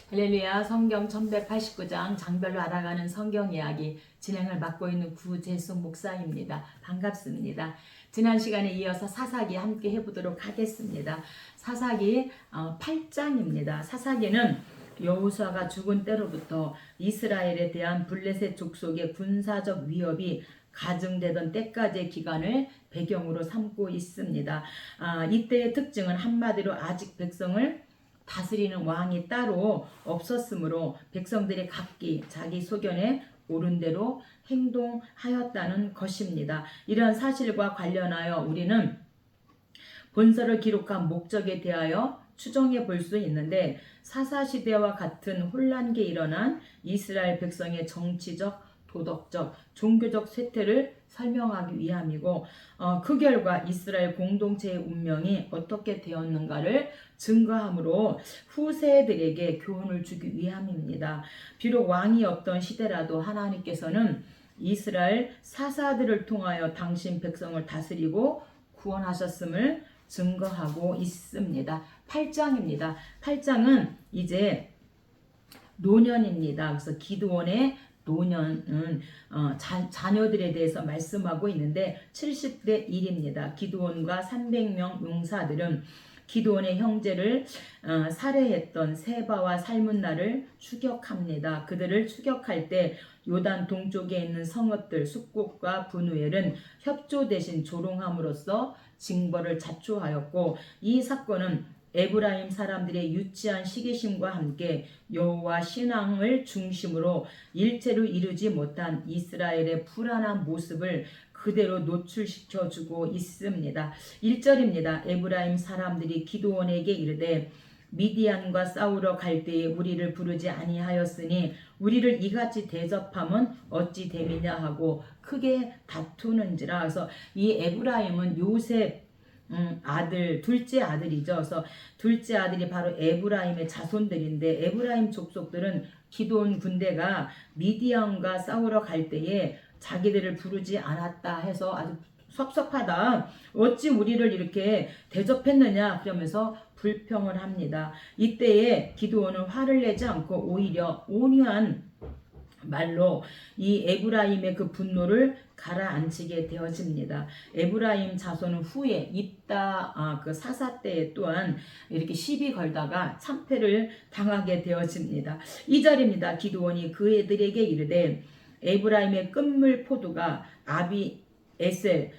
할렐루야. 성경 1189장 장별로 알아가는 성경 이야기 진행을 맡고 있는 구재숙 목사입니다. 반갑습니다. 지난 시간에 이어서 사사기 함께 해보도록 하겠습니다. 사사기 8장입니다. 사사기는 여호수아가 죽은 때로부터 이스라엘에 대한 블레셋 족속의 군사적 위협이 가중되던 때까지의 기간을 배경으로 삼고 있습니다. 이때의 특징은 한마디로 아직 백성을 다스리는 왕이 따로 없었으므로 백성들이 각기 자기 소견에 옳은 대로 행동하였다는 것입니다. 이러한 사실과 관련하여 우리는 본서를 기록한 목적에 대하여 추정해 볼 수 있는데, 사사시대와 같은 혼란기에 일어난 이스라엘 백성의 정치적, 도덕적, 종교적 쇠퇴를 설명하기 위함이고, 그 결과 이스라엘 공동체의 운명이 어떻게 되었는가를 증거함으로 후세들에게 교훈을 주기 위함입니다. 비록 왕이 없던 시대라도 하나님께서는 이스라엘 사사들을 통하여 당신 백성을 다스리고 구원하셨음을 증거하고 있습니다. 8장입니다. 8장은 이제 노년입니다. 그래서 기드온의 노년은 자녀들에 대해서 말씀하고 있는데 70대 1입니다. 기드온과 300명 용사들은 기드온의 형제를 살해했던 세바와 살문나를 추격합니다. 그들을 추격할 때 요단 동쪽에 있는 성읍들 숫곳과 분우엘은 협조 대신 조롱함으로써 징벌을 자초하였고, 이 사건은 에브라임 사람들의 유치한 시기심과 함께 여호와 신앙을 중심으로 일체로 이루지 못한 이스라엘의 불안한 모습을 그대로 노출시켜주고 있습니다. 1절입니다. 에브라임 사람들이 기드온에게 이르되 미디안과 싸우러 갈 때에 우리를 부르지 아니하였으니 우리를 이같이 대접함은 어찌 됨이냐 하고 크게 다투는지라. 그래서 이 에브라임은 요셉 아들, 둘째 아들이죠. 그래서 둘째 아들이 바로 에브라임의 자손들인데, 에브라임 족속들은 기드온 군대가 미디안과 싸우러 갈 때에 자기들을 부르지 않았다 해서 아주 섭섭하다, 어찌 우리를 이렇게 대접했느냐 그러면서 불평을 합니다. 이때에 기드온은 화를 내지 않고 오히려 온유한 말로 이 에브라임의 그 분노를 가라앉히게 되어집니다. 에브라임 자손은 후에 입다 그 사사 때에 또한 이렇게 시비 걸다가 참패를 당하게 되어집니다. 2절입니다. 기드온이 그 애들에게 이르되 에브라임의 끝물 포도가 아비에셀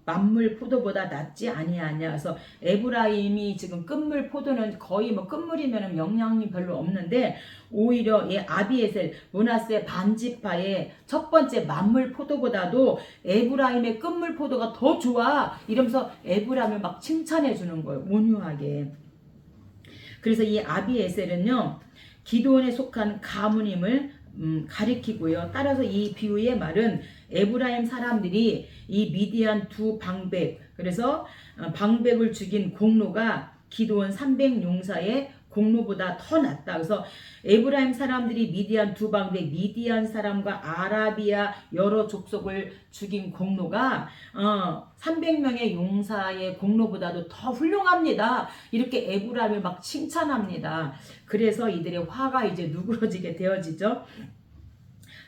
만물 포도보다 낫지 아니하냐. 그래서 에브라임이 지금 끝물 포도는 거의 끝물이면 영양이 별로 없는데, 오히려 이 아비에셀 므낫세 반지파의 첫 번째 만물 포도보다도 에브라임의 끝물 포도가 더 좋아 이러면서 에브라임을 막 칭찬해 주는 거예요, 온유하게. 그래서 이 아비에셀은요 기드온에 속한 가문임을 가리키고요. 따라서 이 비유의 말은 에브라임 사람들이 이 미디안 두 방백, 그래서 방백을 죽인 공로가 기드온 300용사의 공로보다 더 낫다. 그래서 에브라임 사람들이 미디안 두 방백, 미디안 사람과 아라비아 여러 족속을 죽인 공로가 300명의 용사의 공로보다도 더 훌륭합니다. 이렇게 에브라임을 막 칭찬합니다. 그래서 이들의 화가 이제 누그러지게 되어지죠.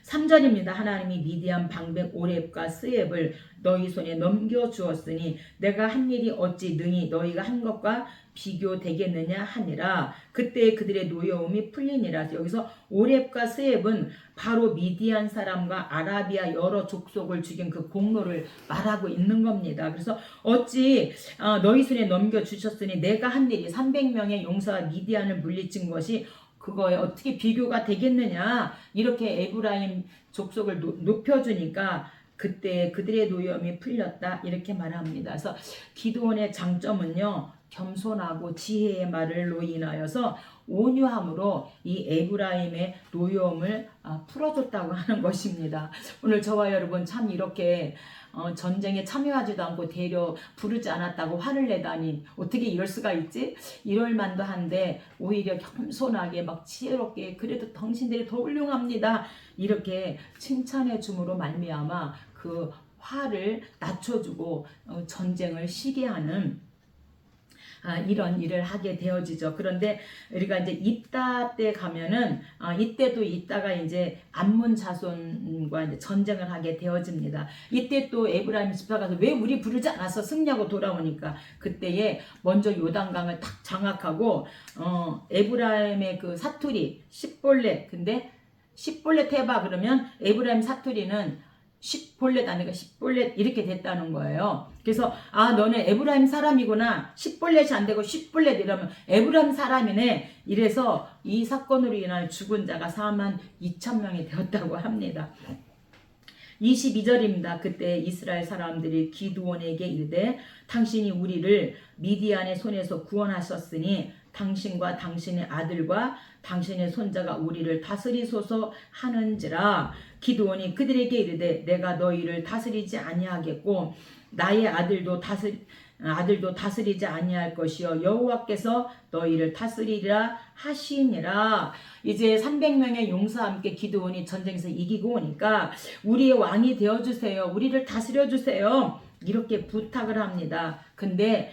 3절입니다. 하나님이 미디안 방백 오렙과 스엡을 너희 손에 넘겨주었으니 내가 한 일이 어찌 능히 너희가 한 것과 비교되겠느냐 하니라. 그때 그들의 노여움이 풀리니라. 여기서 오렙과 스엡은 바로 미디안 사람과 아라비아 여러 족속을 죽인 그 공로를 말하고 있는 겁니다. 그래서 어찌 너희 손에 넘겨주셨으니 내가 한 일이 300명의 용사와 미디안을 물리친 것이 그거에 어떻게 비교가 되겠느냐, 이렇게 에브라임 족속을 높여주니까 그때 그들의 노여움이 풀렸다 이렇게 말합니다. 그래서 기드온의 장점은요 겸손하고 지혜의 말로 인하여서 온유함으로 이 에브라임의 노여움을 풀어줬다고 하는 것입니다. 오늘 저와 여러분 참 이렇게 전쟁에 참여하지도 않고 되려 부르지 않았다고 화를 내다니 어떻게 이럴 수가 있지? 이럴 만도 한데 오히려 겸손하게 막 지혜롭게 그래도 당신들이 더 훌륭합니다 이렇게 칭찬해 줌으로 말미암아 그 화를 낮춰주고 전쟁을 쉬게 하는 이런 일을 하게 되어지죠. 그런데 우리가 이제 입다 때 가면은 이때도 있다가 이제 암몬 자손과 이제 전쟁을 하게 되어집니다. 이때 또 에브라임 지파 가서 왜 우리 부르지 않아서 승리하고 돌아오니까 그때에 먼저 요단강을 딱 장악하고 에브라임의 그 사투리 십볼렛, 근데 십볼렛 해봐 그러면 에브라임 사투리는 십볼렛 아니가 십볼렛 이렇게 됐다는 거예요. 그래서 너는 에브라임 사람이구나. 십볼렛이 안 되고 십볼렛 이러면 에브라임 사람이네. 이래서 이 사건으로 인하여 죽은 자가 42,000명이 되었다고 합니다. 22절입니다. 그때 이스라엘 사람들이 기드온에게 이르되 당신이 우리를 미디안의 손에서 구원하셨으니 당신과 당신의 아들과 당신의 손자가 우리를 다스리소서 하는지라. 기드온이 그들에게 이르되 내가 너희를 다스리지 아니하겠고 나의 아들도 다스리지 아니할 것이요 여호와께서 너희를 다스리리라 하시니라. 이제 300명의 용사와 함께 기드온이 전쟁에서 이기고 오니까 우리의 왕이 되어주세요. 우리를 다스려주세요. 이렇게 부탁을 합니다. 근데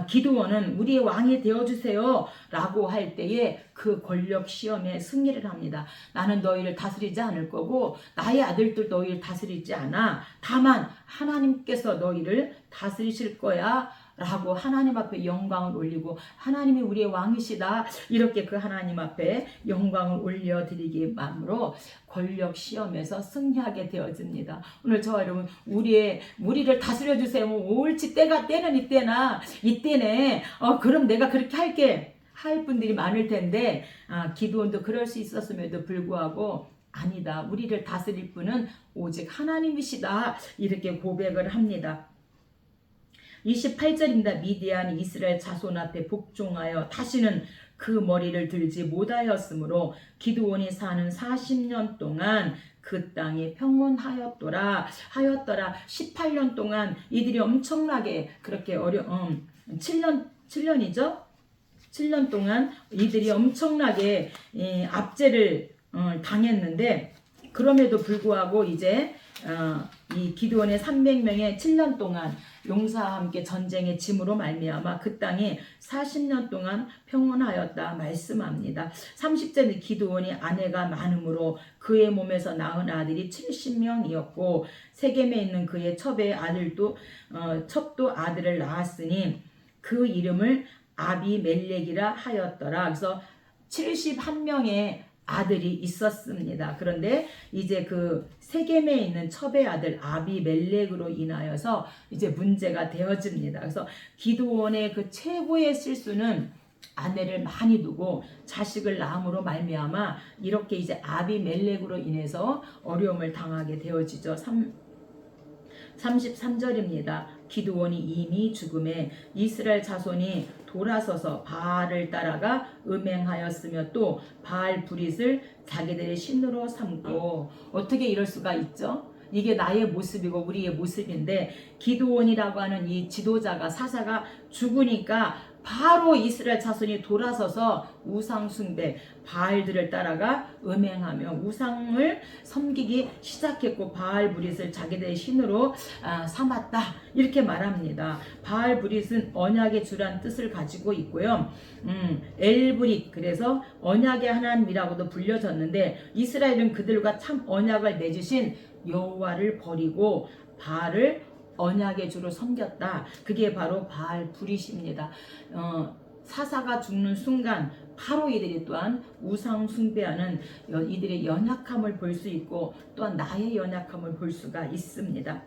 기드온은 우리의 왕이 되어주세요 라고 할 때에 그 권력 시험에 승리를 합니다. 나는 너희를 다스리지 않을 거고 나의 아들도 너희를 다스리지 않아. 다만 하나님께서 너희를 다스리실 거야 라고 하나님 앞에 영광을 올리고 하나님이 우리의 왕이시다 이렇게 그 하나님 앞에 영광을 올려드리기 마음으로 권력 시험에서 승리하게 되어집니다. 오늘 저와 여러분 우리를 다스려주세요. 옳지 때는 이때네 그럼 내가 그렇게 할게 할 분들이 많을 텐데 기드온도 그럴 수 있었음에도 불구하고 아니다. 우리를 다스릴 분은 오직 하나님이시다 이렇게 고백을 합니다. 28절입니다. 미디안이 이스라엘 자손 앞에 복종하여 다시는 그 머리를 들지 못하였으므로 기드온이 사는 40년 동안 그 땅이 평온하였더라. 18년 동안 이들이 엄청나게 그렇게 7년이죠. 7년 동안 이들이 엄청나게 압제를 당했는데 그럼에도 불구하고 이제 이 기드온의 300명의 7년 동안 용사와 함께 전쟁의 짐으로 말미암아 그 땅이 40년 동안 평온하였다 말씀합니다. 30절에 기드온이 아내가 많으므로 그의 몸에서 낳은 아들이 70명이었고 세겜에 있는 그의 첩도 아들을 낳았으니 그 이름을 아비멜렉이라 하였더라. 그래서 71명의 아들이 있었습니다. 그런데 이제 그 세겜에 있는 첩의 아들 아비멜렉으로 인하여서 이제 문제가 되어집니다. 그래서 기드온의 그 최고의 실수는 아내를 많이 두고 자식을 낳음으로 말미암아 이렇게 이제 아비멜렉으로 인해서 어려움을 당하게 되어지죠. 33절입니다. 기드온이 이미 죽음에 이스라엘 자손이 돌아서서 바알을 따라가 음행하였으며 또 바알 브릿을 자기들의 신으로 삼고 어떻게 이럴 수가 있죠? 이게 나의 모습이고 우리의 모습인데 기드온이라고 하는 이 지도자가 사사가 죽으니까 바로 이스라엘 자손이 돌아서서 우상 숭배 바알들을 따라가 음행하며 우상을 섬기기 시작했고 바알 브릿을 자기들의 신으로 삼았다 이렇게 말합니다. 바알 브릿은 언약의 주란 뜻을 가지고 있고요. 엘브릿 그래서 언약의 하나님이라고도 불려졌는데 이스라엘은 그들과 참 언약을 맺으신 여호와를 버리고 바알을 언약의 주로 섬겼다. 그게 바로 바알 브릿입니다. 사사가 죽는 순간 바로 이들이 또한 우상 숭배하는 이들의 연약함을 볼 수 있고 또한 나의 연약함을 볼 수가 있습니다.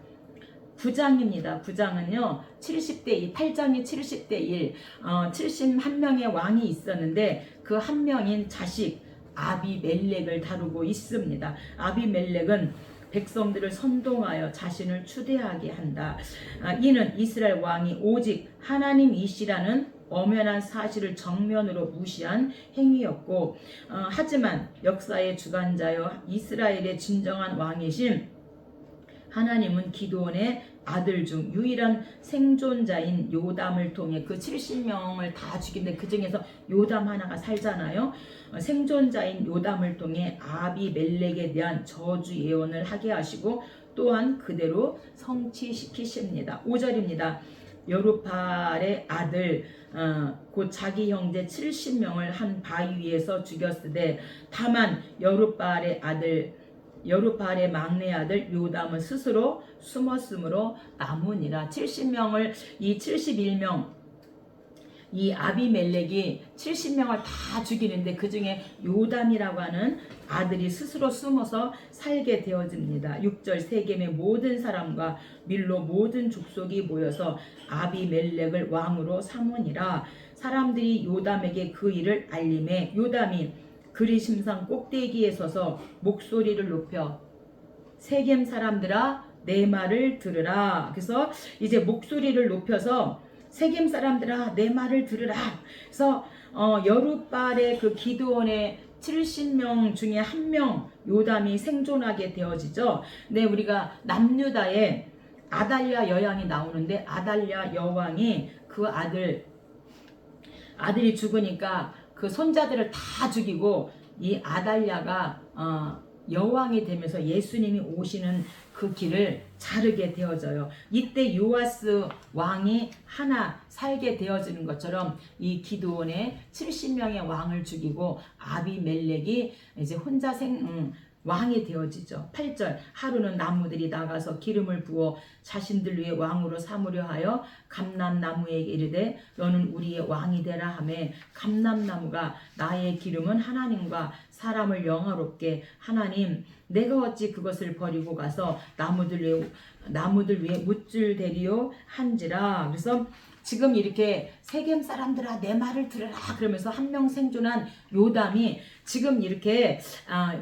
9장입니다. 9장은요 70대 2, 8장이 70대 1, 71명의 왕이 있었는데 그 한 명인 자식 아비멜렉을 다루고 있습니다. 아비멜렉은 백성들을 선동하여 자신을 추대하게 한다. 이는 이스라엘 왕이 오직 하나님이시라는 엄연한 사실을 정면으로 무시한 행위였고 하지만 역사의 주관자여 이스라엘의 진정한 왕이신 하나님은 기드온의 아들 중 유일한 생존자인 요담을 통해 그 70명을 다 죽인데 그 중에서 요담 하나가 살잖아요. 생존자인 요담을 통해 아비멜렉에 대한 저주 예언을 하게 하시고 또한 그대로 성취시키십니다. 5절입니다. 여루발의 아들 곧 자기 형제 70명을 한 바위 위에서 죽였으되 다만 여루발의 막내 아들 요담은 스스로 숨었으므로 남으니라. 70명을 이 71명 이 아비멜렉이 70명을 다 죽이는데 그 중에 요담이라고 하는 아들이 스스로 숨어서 살게 되어집니다. 6절 세겜의 모든 사람과 밀로 모든 족속이 모여서 아비멜렉을 왕으로 삼으니라. 사람들이 요담에게 그 일을 알림해 요담이 그리심산 꼭대기에 서서 목소리를 높여 세겜 사람들아 내 말을 들으라. 그래서 이제 목소리를 높여서 세겜 사람들아 내 말을 들으라. 그래서 여룻발의 그 기드온의 70명 중에 한 명 요담이 생존하게 되어지죠. 네, 우리가 남유다에 아달랴 여왕이 나오는데 아달랴 여왕이 그 아들이 죽으니까 그 손자들을 다 죽이고 이 아달랴가 여왕이 되면서 예수님이 오시는 그 길을 자르게 되어져요. 이때 요아스 왕이 하나 살게 되어지는 것처럼 이 기드온의 70명의 왕을 죽이고 아비멜렉이 이제 혼자 왕이 되어지죠. 8절 하루는 나무들이 나가서 기름을 부어 자신들 위에 왕으로 삼으려 하여 감람나무에게 이르되 너는 우리의 왕이 되라 하매 감람나무가 나의 기름은 하나님과 사람을 영화롭게 하나님 내가 어찌 그것을 버리고 가서 나무들 위에 묻줄 대리요 한지라. 그래서 지금 이렇게 세겜 사람들아 내 말을 들으라 그러면서 한 명 생존한 요담이 지금 이렇게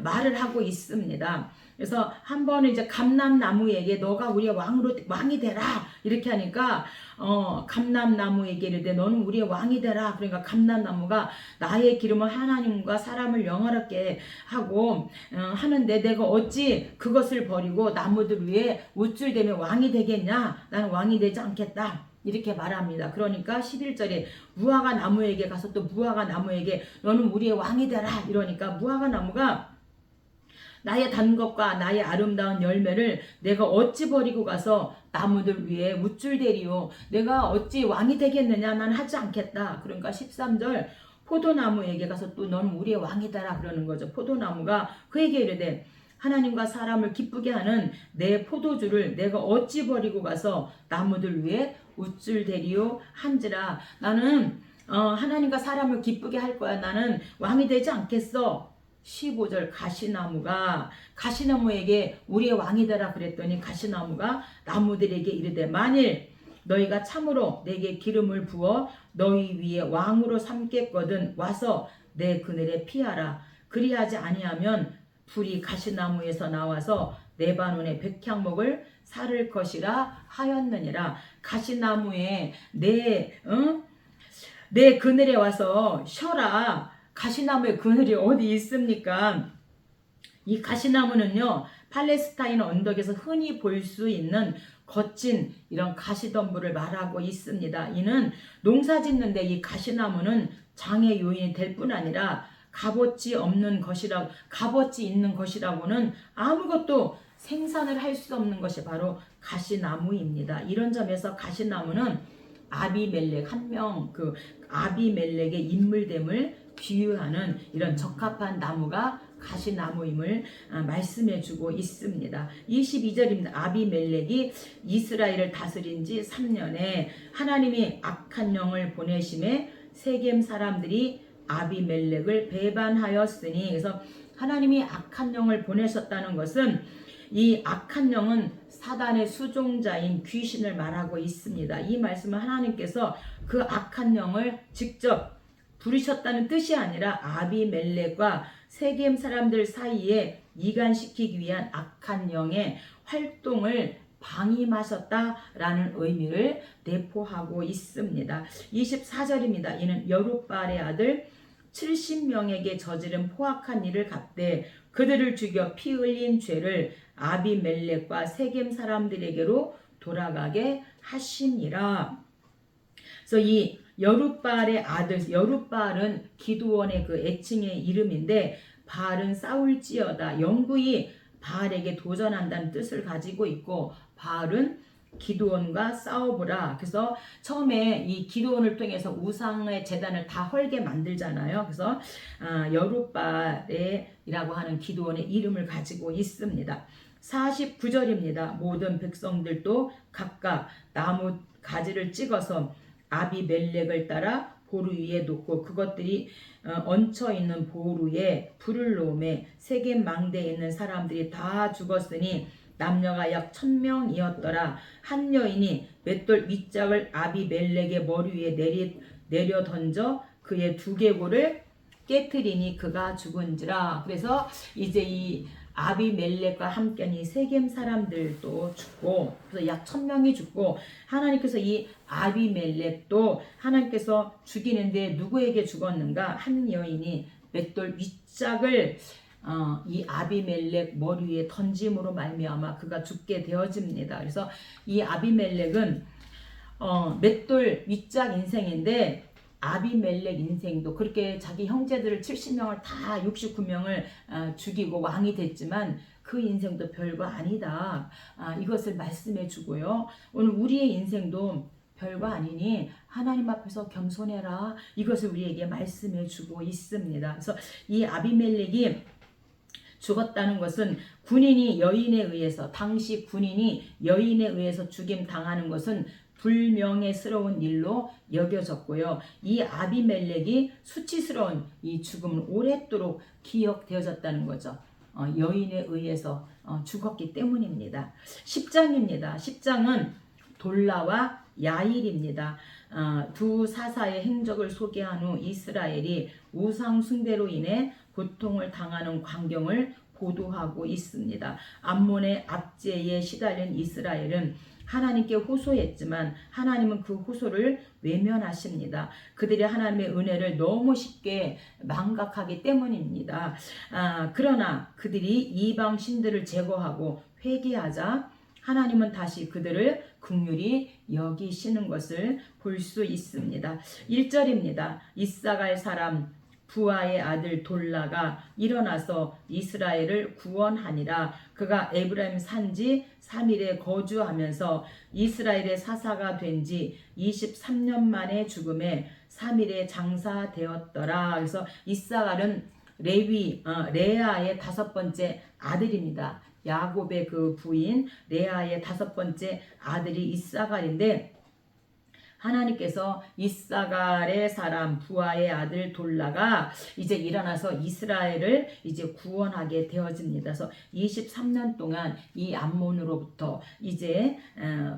말을 하고 있습니다. 그래서 한 번은 이제 감람나무에게 너가 우리의 왕이 되라 이렇게 하니까 감람나무에게 이르되 너는 우리의 왕이 되라. 그러니까 감람나무가 나의 기름은 하나님과 사람을 영화롭게 하고 하는데 내가 어찌 그것을 버리고 나무들 위에 우쭐대며 왕이 되겠냐. 나는 왕이 되지 않겠다. 이렇게 말합니다. 그러니까 11절에 무화과 나무에게 가서 또 무화과 나무에게 너는 우리의 왕이 되라 이러니까 무화과 나무가 나의 단 것과 나의 아름다운 열매를 내가 어찌 버리고 가서 나무들 위에 묻줄대리요. 내가 어찌 왕이 되겠느냐. 난 하지 않겠다. 그러니까 13절 포도나무에게 가서 또 너는 우리의 왕이 되라 그러는 거죠. 포도나무가 그에게 이르되 하나님과 사람을 기쁘게 하는 내 포도주를 내가 어찌 버리고 가서 나무들 위에 우쭐대리요 한지라. 나는 하나님과 사람을 기쁘게 할 거야. 나는 왕이 되지 않겠어. 15절 가시나무에게 우리의 왕이 되라 그랬더니 가시나무가 나무들에게 이르되 만일 너희가 참으로 내게 기름을 부어 너희 위에 왕으로 삼겠거든 와서 내 그늘에 피하라. 그리하지 아니하면 불이 가시나무에서 나와서 레바논의 백향목을 사를 것이라 하였느니라. 가시나무에 내 그늘에 와서 쉬어라. 가시나무의 그늘이 어디 있습니까? 이 가시나무는요 팔레스타인 언덕에서 흔히 볼 수 있는 거친 이런 가시덤불을 말하고 있습니다. 이는 농사 짓는데 이 가시나무는 장애 요인이 될 뿐 아니라 값어치 있는 것이라고는 아무것도 생산을 할 수 없는 것이 바로 가시나무입니다. 이런 점에서 가시나무는 아비멜렉 아비멜렉의 인물됨을 비유하는 이런 적합한 나무가 가시나무임을 말씀해주고 있습니다. 22절입니다. 아비멜렉이 이스라엘을 다스린 지 3년에 하나님이 악한 영을 보내심에 세겜 사람들이 아비멜렉을 배반하였으니 그래서 하나님이 악한 영을 보내셨다는 것은 이 악한 영은 사단의 수종자인 귀신을 말하고 있습니다. 이 말씀은 하나님께서 그 악한 영을 직접 부르셨다는 뜻이 아니라 아비멜렉과 세겜 사람들 사이에 이간시키기 위한 악한 영의 활동을 방임하셨다라는 의미를 내포하고 있습니다. 24절입니다. 이는 여룻발의 아들 70명에게 저지른 포악한 일을 갚되 그들을 죽여 피 흘린 죄를 아비멜렉과 세겜 사람들에게로 돌아가게 하심이라. 그래서 이 여룻발의 아들, 여룻발은 기드온의 그 애칭의 이름인데 바알은 싸울지어다. 영구히 바알에게 도전한다는 뜻을 가지고 있고 바알은 기드온과 싸워보라. 그래서 처음에 이 기드온을 통해서 우상의 제단을 다 헐게 만들잖아요. 그래서 여룻바레라고 하는 기드온의 이름을 가지고 있습니다. 49절입니다. 모든 백성들도 각각 나무 가지를 찍어서 아비멜렉을 따라 보루 위에 놓고 그것들이 얹혀 있는 보루에 불을 놓음에 세겜 망대에 있는 사람들이 다 죽었으니 남녀가 약 1000명이었더라. 한 여인이 맷돌 윗짝을 아비멜렉의 머리 위에 내려 던져 그의 두개골을 깨트리니 그가 죽은지라. 그래서 이제 이 아비멜렉과 함께한 이 세겜 사람들도 죽고, 그래서 약 1000명이 죽고, 하나님께서 이 아비멜렉도 하나님께서 죽이는데 누구에게 죽었는가? 한 여인이 맷돌 윗짝을 이 아비멜렉 머리 위에 던짐으로 말미암아 그가 죽게 되어집니다. 그래서 이 아비멜렉은 맷돌 윗짝 인생인데 아비멜렉 인생도 그렇게 자기 형제들을 70명을 다 69명을 죽이고 왕이 됐지만 그 인생도 별거 아니다. 이것을 말씀해 주고요. 오늘 우리의 인생도 별거 아니니 하나님 앞에서 겸손해라. 이것을 우리에게 말씀해 주고 있습니다. 그래서 이 아비멜렉이 죽었다는 것은 군인이 여인에 의해서, 당시 군인이 여인에 의해서 죽임 당하는 것은 불명예스러운 일로 여겨졌고요. 이 아비멜렉이 수치스러운 이 죽음은 오랫도록 기억되어졌다는 거죠. 여인에 의해서 죽었기 때문입니다. 10장입니다. 10장은 돌라와 야일입니다. 두 사사의 행적을 소개한 후 이스라엘이 우상 숭배로 인해 고통을 당하는 광경을 보도하고 있습니다. 암몬의 압제에 시달린 이스라엘은 하나님께 호소했지만 하나님은 그 호소를 외면하십니다. 그들이 하나님의 은혜를 너무 쉽게 망각하기 때문입니다. 그러나 그들이 이방 신들을 제거하고 회개하자 하나님은 다시 그들을 긍휼히 여기시는 것을 볼 수 있습니다. 1절입니다. 이사갈 사람 부하의 아들 돌라가 일어나서 이스라엘을 구원하니라. 그가 에브라임 산지 3일에 거주하면서 이스라엘의 사사가 된 지 23년 만에 죽음에 3일에 장사되었더라. 그래서 이사갈은 레아의 5번째 아들입니다. 야곱의 그 부인 레아의 5번째 아들이 이사갈인데, 하나님께서 이사갈의 사람 부하의 아들 돌라가 이제 일어나서 이스라엘을 이제 구원하게 되어집니다. 그래서 23년 동안 이 암몬으로부터 이제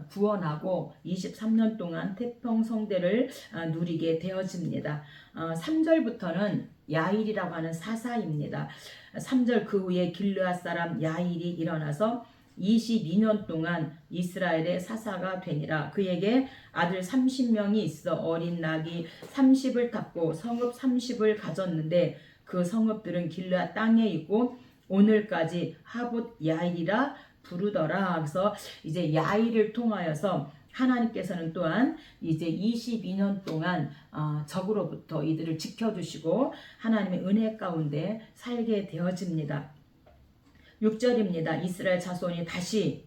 구원하고 23년 동안 태평성대를 누리게 되어집니다. 3절부터는 야일이라고 하는 사사입니다. 3절 그 후에 길르앗 사람 야일이 일어나서 22년 동안 이스라엘의 사사가 되니라. 그에게 아들 30명이 있어 어린 낙이 30을 탔고 성읍 30을 가졌는데 그 성읍들은 길르앗 땅에 있고 오늘까지 하봇 야일이라 부르더라. 그래서 이제 야일을 통하여서 하나님께서는 또한 이제 22년 동안 적으로부터 이들을 지켜주시고 하나님의 은혜 가운데 살게 되어집니다. 6절입니다. 이스라엘 자손이 다시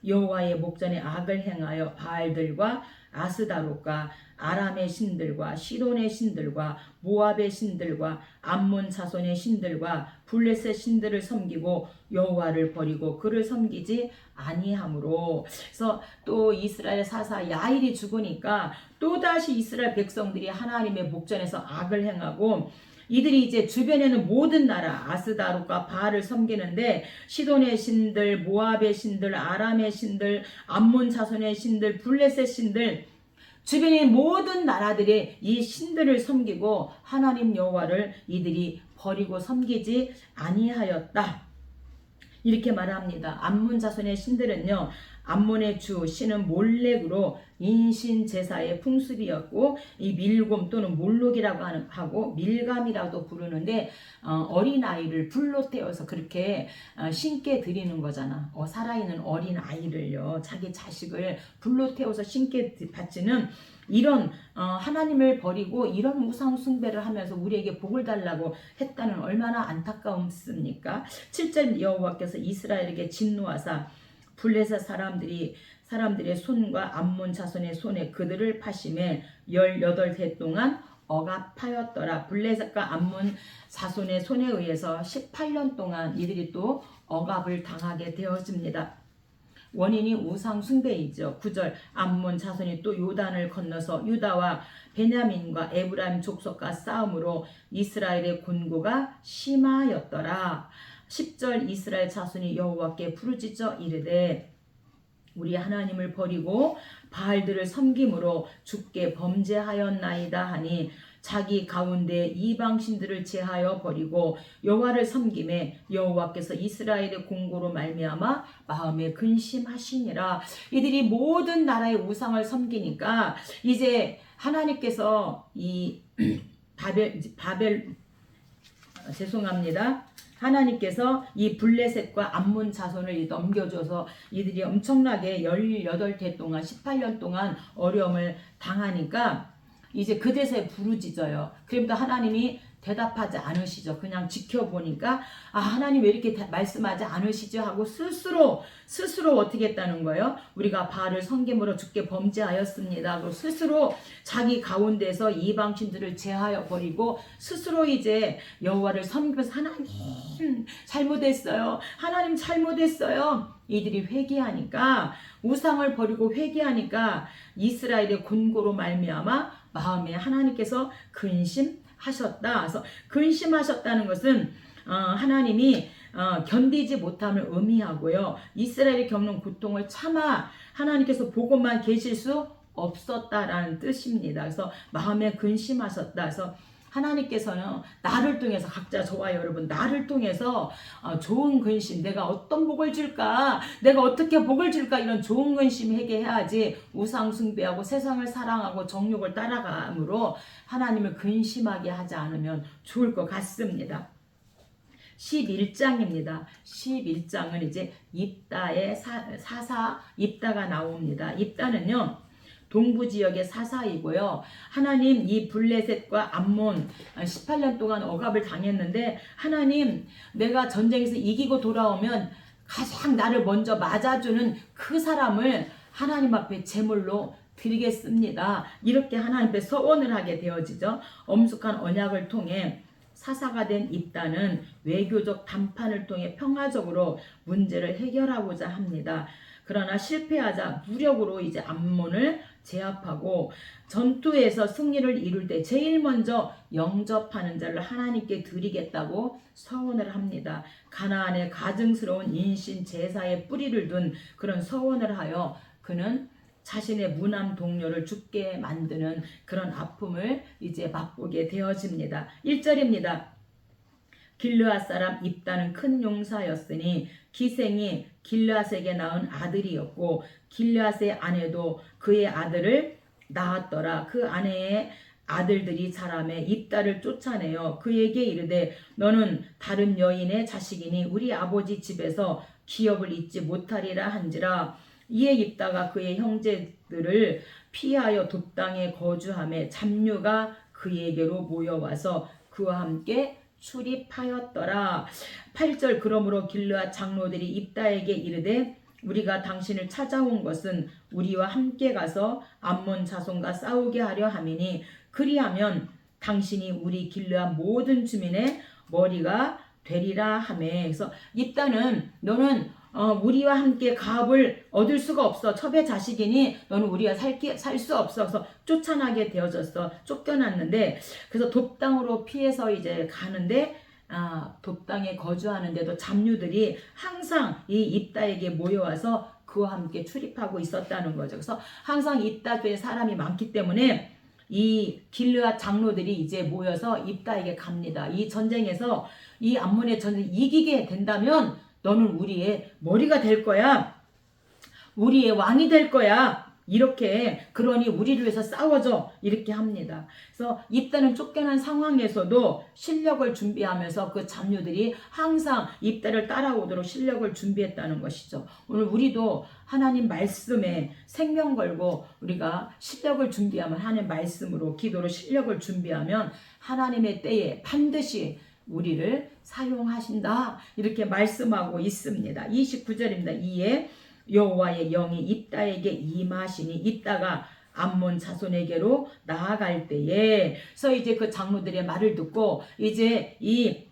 여호와의 목전에 악을 행하여 바알들과 아스다롯과 아람의 신들과 시돈의 신들과 모압의 신들과 암몬 자손의 신들과 블레셋 신들을 섬기고 여호와를 버리고 그를 섬기지 아니하므로. 그래서 또 이스라엘 사사 야일이 죽으니까 또다시 이스라엘 백성들이 하나님의 목전에서 악을 행하고 이들이 이제 주변에는 모든 나라 아스다롯과 바알을 섬기는데 시돈의 신들, 모압의 신들, 아람의 신들, 암몬 자손의 신들, 블레셋 신들, 주변의 모든 나라들이 이 신들을 섬기고 하나님 여호와를 이들이 버리고 섬기지 아니하였다. 이렇게 말합니다. 암몬 자손의 신들은요, 암몬의 주 신은 몰렉으로 인신 제사의 풍습이었고, 이 밀곰 또는 몰록이라고 하고 밀감이라도 부르는데 어린 아이를 불로 태워서 그렇게 신께 드리는 거잖아. 살아있는 어린 아이를요, 자기 자식을 불로 태워서 신께 바치는 이런 하나님을 버리고 이런 우상 숭배를 하면서 우리에게 복을 달라고 했다는 얼마나 안타까움습니까? 7절 여호와께서 이스라엘에게 진노하사 블레셋 사람들의 손과 암몬 자손의 손에 그들을 파심에 18해 동안 억압하였더라. 블레셋과 암몬 자손의 손에 의해서 18년 동안 이들이 또 억압을 당하게 되어집니다. 원인이 우상 숭배이죠. 9절 암몬 자손이 또 요단을 건너서 유다와 베냐민과 에브라임 족속과 싸움으로 이스라엘의 곤고가 심하였더라. 10절 이스라엘 자손이 여호와께 부르짖어 이르되 우리 하나님을 버리고 바알들을 섬김으로 주께 범죄하였나이다 하니 자기 가운데 이방신들을 제하여 버리고 여호와를 섬김에 여호와께서 이스라엘의 공고로 말미암아 마음에 근심하시니라. 이들이 모든 나라의 우상을 섬기니까 이제 하나님께서 이 하나님께서 이 블레셋과 암몬 자손을 넘겨줘서 이들이 엄청나게 18해 동안 18년 동안 어려움을 당하니까 이제 그제서야 부르짖어요. 그러면서 하나님이 대답하지 않으시죠. 그냥 지켜보니까 하나님 왜 이렇게 말씀하지 않으시죠 하고 스스로 어떻게 했다는 거예요. 우리가 바알을 섬김으로 주께 범죄하였습니다. 그리고 스스로 자기 가운데서 이방신들을 제하여 버리고 스스로 이제 여호와를 섬기면서 하나님 잘못했어요. 하나님 잘못했어요. 이들이 회개하니까 우상을 버리고 회개하니까 이스라엘의 곤고로 말미암아 마음에 하나님께서 근심하셨다. 그래서 근심하셨다는 것은 하나님이 견디지 못함을 의미하고요. 이스라엘이 겪는 고통을 차마 하나님께서 보고만 계실 수 없었다라는 뜻입니다. 그래서 마음에 근심하셨다. 그래서 하나님께서는 나를 통해서 각자 저와 여러분 나를 통해서 좋은 근심 내가 어떤 복을 줄까 내가 어떻게 복을 줄까 이런 좋은 근심하게 해야지 우상 숭배하고 세상을 사랑하고 정욕을 따라감으로 하나님을 근심하게 하지 않으면 좋을 것 같습니다. 11장입니다. 11장은 이제 입다의 사사 입다가 나옵니다. 입다는요 동부 지역의 사사이고요. 하나님 이 블레셋과 암몬 18년 동안 억압을 당했는데 하나님 내가 전쟁에서 이기고 돌아오면 가장 나를 먼저 맞아주는 그 사람을 하나님 앞에 제물로 드리겠습니다. 이렇게 하나님 앞에 서원을 하게 되어지죠. 엄숙한 언약을 통해 사사가 된 입다는 외교적 담판을 통해 평화적으로 문제를 해결하고자 합니다. 그러나 실패하자 무력으로 이제 암몬을 제압하고 전투에서 승리를 이룰 때 제일 먼저 영접하는 자를 하나님께 드리겠다고 서원을 합니다. 가나안의 가증스러운 인신 제사에 뿌리를 둔 그런 서원을 하여 그는 자신의 무남 동료를 죽게 만드는 그런 아픔을 이제 맛보게 되어집니다. 1절입니다. 길르앗 사람 입다는 큰 용사였으니 기생이 길르앗에게 낳은 아들이었고 길르앗의 아내도 그의 아들을 낳았더라. 그 아내의 아들들이 자라매 입다를 쫓아내어 그에게 이르되 너는 다른 여인의 자식이니 우리 아버지 집에서 기업을 잊지 못하리라 한지라. 이에 입다가 그의 형제들을 피하여 돕당에 거주하며 잡류가 그에게로 모여와서 그와 함께 출입하였더라. 8절 그러므로 길르앗 장로들이 입다에게 이르되 우리가 당신을 찾아온 것은 우리와 함께 가서 암몬 자손과 싸우게 하려 함이니 그리하면 당신이 우리 길르앗 모든 주민의 머리가 되리라 하매. 그래서 입다는 너는 우리와 함께 가업을 얻을 수가 없어. 첩의 자식이니 너는 우리와 살 수 없어. 그래서 쫓아나게 되어졌어. 쫓겨났는데 그래서 돕당으로 피해서 이제 가는데 돕당에 거주하는데도 잡류들이 항상 이 입다에게 모여와서 그와 함께 출입하고 있었다는 거죠. 그래서 항상 입다교에 사람이 많기 때문에 이 길르앗 장로들이 이제 모여서 입다에게 갑니다. 이 전쟁에서 이 암몬의 전쟁 이기게 된다면 너는 우리의 머리가 될 거야. 우리의 왕이 될 거야. 이렇게 그러니 우리를 위해서 싸워줘. 이렇게 합니다. 그래서 입다는 쫓겨난 상황에서도 실력을 준비하면서 그 잡류들이 항상 입다를 따라오도록 실력을 준비했다는 것이죠. 오늘 우리도 하나님 말씀에 생명 걸고 우리가 실력을 준비하면 하나님 말씀으로 기도로 실력을 준비하면 하나님의 때에 반드시 우리를 사용하신다. 이렇게 말씀하고 있습니다. 29절입니다. 이에 여호와의 영이 입다에게 임하시니 입다가 암몬 자손에게로 나아갈 때에, 그래서 이제 그 장로들의 말을 듣고 이제 이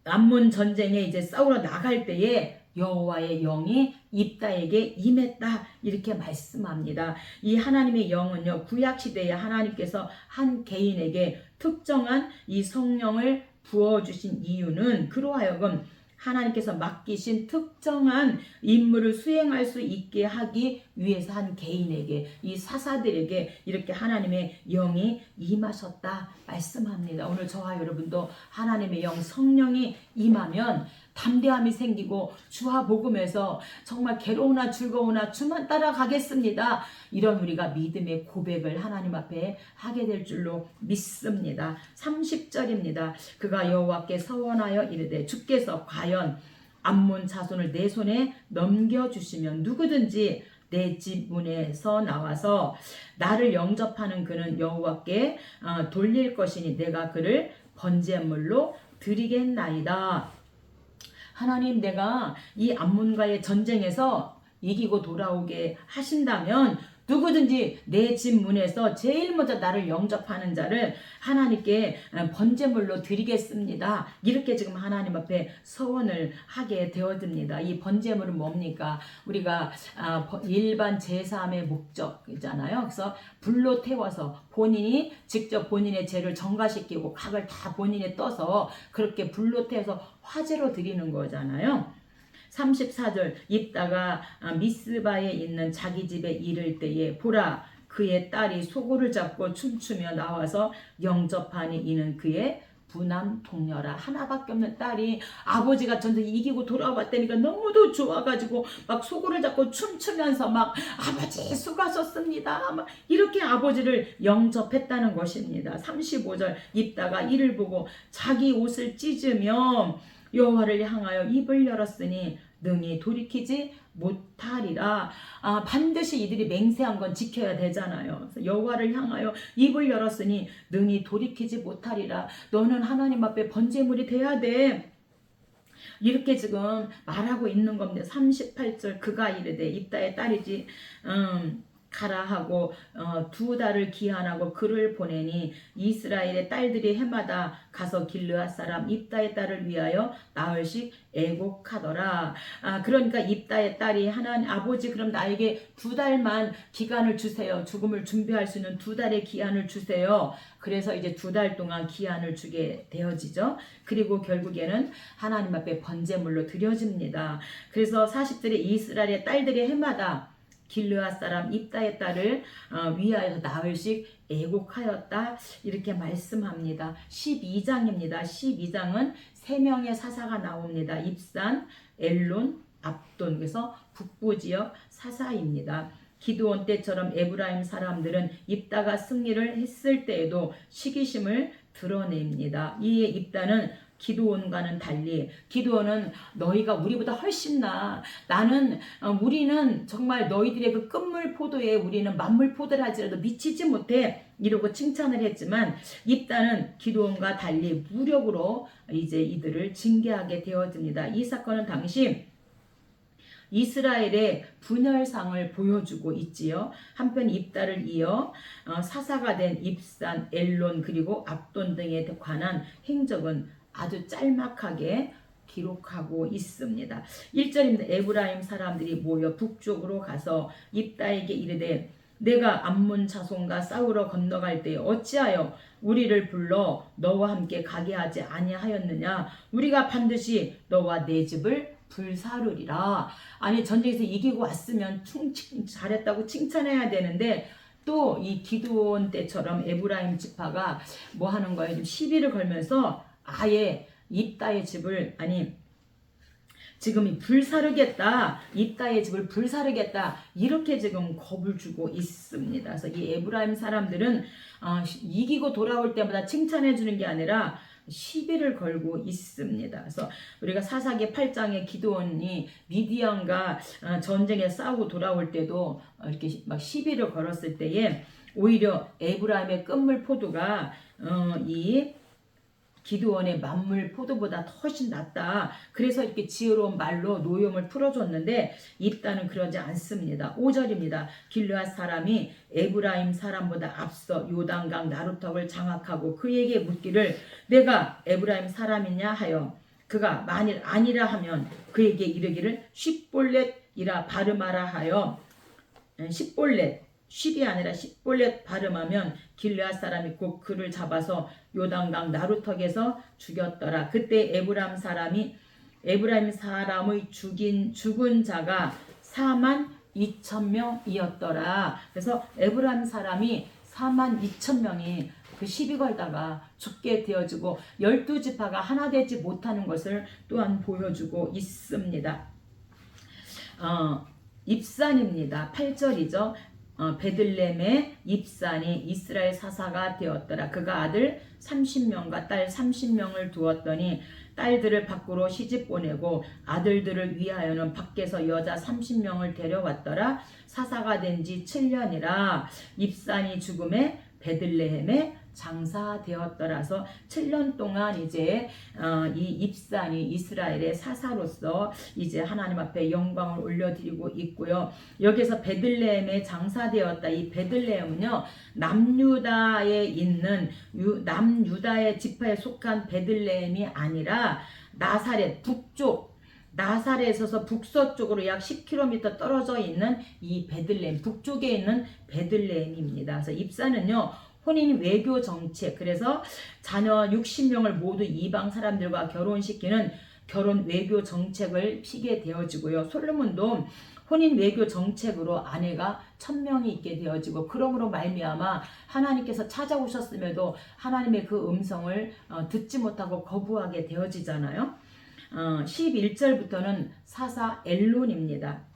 암몬 전쟁에 이제 싸우러 나갈 때에 여호와의 영이 입다에게 임했다, 이렇게 말씀합니다. 이 하나님의 영은요, 구약 시대에 하나님께서 한 개인에게 특정한 이 성령을 부어주신 이유는 그로하여금 하나님께서 맡기신 특정한 임무를 수행할 수 있게 하기 위해서 한 개인에게, 이 사사들에게 이렇게 하나님의 영이 임하셨다 말씀합니다. 오늘 저와 여러분도 하나님의 영, 성령이 임하면 담대함이 생기고 주와 복음에서 정말 괴로우나 즐거우나 주만 따라가겠습니다, 이런 우리가 믿음의 고백을 하나님 앞에 하게 될 줄로 믿습니다. 30절입니다. 그가 여호와께 서원하여 이르되 주께서 과연 암몬 자손을 내 손에 넘겨주시면 누구든지 내 집 문에서 나와서 나를 영접하는 그는 여호와께 돌릴 것이니 내가 그를 번제물로 드리겠나이다. 하나님, 내가 이 암몬과의 전쟁에서 이기고 돌아오게 하신다면 누구든지 내 집 문에서 제일 먼저 나를 영접하는 자를 하나님께 번제물로 드리겠습니다, 이렇게 지금 하나님 앞에 서원을 하게 되어집니다. 이 번제물은 뭡니까? 우리가 일반 제사함의 목적이잖아요. 그래서 불로 태워서 본인이 직접 본인의 죄를 정가시키고 각을 다 본인에 떠서 그렇게 불로 태워서 화제로 드리는 거잖아요. 34절, 입다가 미스바에 있는 자기 집에 이를 때에 보라, 그의 딸이 소고를 잡고 춤추며 나와서 영접하니 이는 그의 부남 동녀라. 하나밖에 없는 딸이 아버지가 전쟁 이기고 돌아왔다니까 너무도 좋아가지고 막 소고를 잡고 춤추면서 막 아버지 수고하셨습니다, 막 이렇게 아버지를 영접했다는 것입니다. 35절, 입다가 이를 보고 자기 옷을 찢으며 여호와를 향하여 입을 열었으니 능히 돌이키지 못하리라. 반드시 이들이 맹세한 건 지켜야 되잖아요. 그래서 여호와를 향하여 입을 열었으니 능히 돌이키지 못하리라. 너는 하나님 앞에 번제물이 돼야 돼, 이렇게 지금 말하고 있는 겁니다. 38절, 그가 이르되 입다의 딸이지 가라 하고 2달을 기한하고 그를 보내니 이스라엘의 딸들이 해마다 가서 길르앗 사람 입다의 딸을 위하여 나흘씩 애곡하더라. 그러니까 입다의 딸이 하나님 아버지, 그럼 나에게 2달만 기간을 주세요. 죽음을 준비할 수 있는 2달의 기한을 주세요. 그래서 이제 2달 동안 기한을 주게 되어지죠. 그리고 결국에는 하나님 앞에 번제물로 드려집니다. 그래서 40절에 이스라엘의 딸들이 해마다 길르앗 사람 입다의 딸을 위하여 나흘씩 애곡하였다, 이렇게 말씀합니다. 12장입니다. 12장은 3명의 사사가 나옵니다. 입산, 엘론, 압돈, 그래서 북부 지역 사사입니다. 기드온 때처럼 에브라임 사람들은 입다가 승리를 했을 때에도 시기심을 드러냅니다. 이에 입다는 기드온과는 달리, 기드온은 너희가 우리보다 훨씬 나아, 우리는 정말 너희들의 그 끝물 포도에 우리는 만물 포도를 할지라도 미치지 못해, 이러고 칭찬을 했지만 입다는 기드온과 달리 무력으로 이제 이들을 징계하게 되어집니다. 이 사건은 당시 이스라엘의 분열상을 보여주고 있지요. 한편 입다를 이어 사사가 된 입산, 엘론 그리고 압돈 등에 관한 행적은 아주 짤막하게 기록하고 있습니다. 1절입니다. 에브라임 사람들이 모여 북쪽으로 가서 입다에게 이르되 내가 암몬 자손과 싸우러 건너갈 때 어찌하여 우리를 불러 너와 함께 가게 하지 아니하였느냐? 우리가 반드시 너와 내 집을 불사르리라. 아니, 전쟁에서 이기고 왔으면 잘했다고 칭찬해야 되는데 또 이 기드온 때처럼 에브라임 지파가 뭐 하는 거예요? 좀 시비를 걸면서 아예 입다의 집을, 지금 불사르겠다, 입다의 집을 불사르겠다, 이렇게 지금 겁을 주고 있습니다. 그래서 이 에브라임 사람들은 이기고 돌아올 때마다 칭찬해 주는 게 아니라 시비를 걸고 있습니다. 그래서 우리가 사사기 8장에 기드온이 미디안과 전쟁에 싸우고 돌아올 때도 이렇게 막 시비를 걸었을 때에 오히려 에브라임의 끝물 포도가 이 기드온의 만물 포도보다 훨씬 낫다. 그래서 이렇게 지혜로운 말로 노염을 풀어줬는데 입다는 그러지 않습니다. 5절입니다. 길르앗 사람이 에브라임 사람보다 앞서 요단강 나루턱을 장악하고 그에게 묻기를 내가 에브라임 사람이냐 하여 그가 만일 아니라 하면 그에게 이르기를 쉽볼렛이라 발음하라 하여 십볼렛 쉽이 아니라 십볼렛 발음하면 길르앗 사람이 곧 그를 잡아서 요단강 나루턱에서 죽였더라. 그때 에브라임 사람의 죽은 자가 42,000명이었더라. 그래서 에브라임 사람이 42,000명이 그 시비 걸다가 죽게 되어지고 12지파가 하나 되지 못하는 것을 또한 보여주고 있습니다. 입산입니다. 8절이죠. 베들레헴의 입산이 이스라엘 사사가 되었더라. 그가 아들 30명과 딸 30명을 두었더니 딸들을 밖으로 시집 보내고 아들들을 위하여는 밖에서 여자 30명을 데려왔더라. 사사가 된 지 7년이라. 입산이 죽음에 베들레헴에 장사되었더라서 7년 동안 이제 이 입산이 이스라엘의 사사로서 이제 하나님 앞에 영광을 올려드리고 있고요. 여기서 베들레헴에 장사되었다. 이 베들레헴은요 남유다에 있는 남유다의 지파에 속한 베들레헴이 아니라 나사렛 북쪽 나사렛에서 북서쪽으로 약 10km 떨어져 있는 이 베들레헴 북쪽에 있는 베들레헴입니다. 그래서 입산은요 혼인 외교 정책, 그래서 자녀 60명을 모두 이방 사람들과 결혼시키는 결혼 외교 정책을 피게 되어지고요. 솔로몬도 혼인 외교 정책으로 아내가 1000명이 있게 되어지고 그러므로 말미암아 하나님께서 찾아오셨음에도 하나님의 그 음성을 듣지 못하고 거부하게 되어지잖아요. 11절부터는 사사 엘론입니다.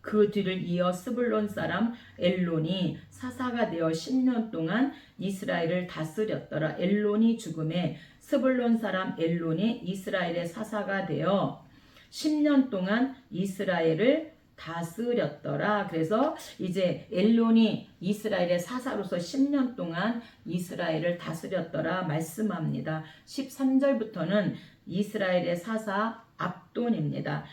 그 뒤를 이어 스불론 사람 엘론이 사사가 되어 10년 동안 이스라엘을 다스렸더라. 엘론이 죽음에 스불론 사람 엘론이 이스라엘의 사사가 되어 10년 동안 이스라엘을 다스렸더라. 그래서 이제 엘론이 이스라엘의 사사로서 10년 동안 이스라엘을 다스렸더라 말씀합니다. 13절부터는 이스라엘의 사사 압돈입니다.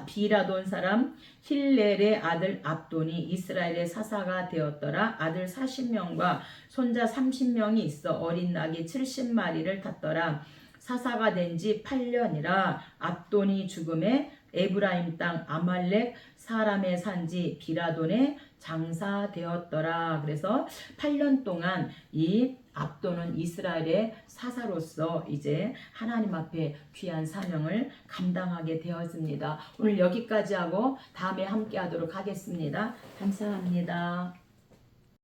비라돈 사람 힐렐의 아들 압돈이 이스라엘의 사사가 되었더라. 아들 40명과 손자 30명이 있어 어린 낙이 70마리를 탔더라. 사사가 된 지 8년이라. 압돈이 죽음에 에브라임 땅 아말렉 사람의 산지 비라돈에 장사되었더라. 그래서 8년 동안 이 압돈은 이스라엘의 사사로서 이제 하나님 앞에 귀한 사명을 감당하게 되었습니다. 오늘 여기까지 하고 다음에 함께 하도록 하겠습니다. 감사합니다.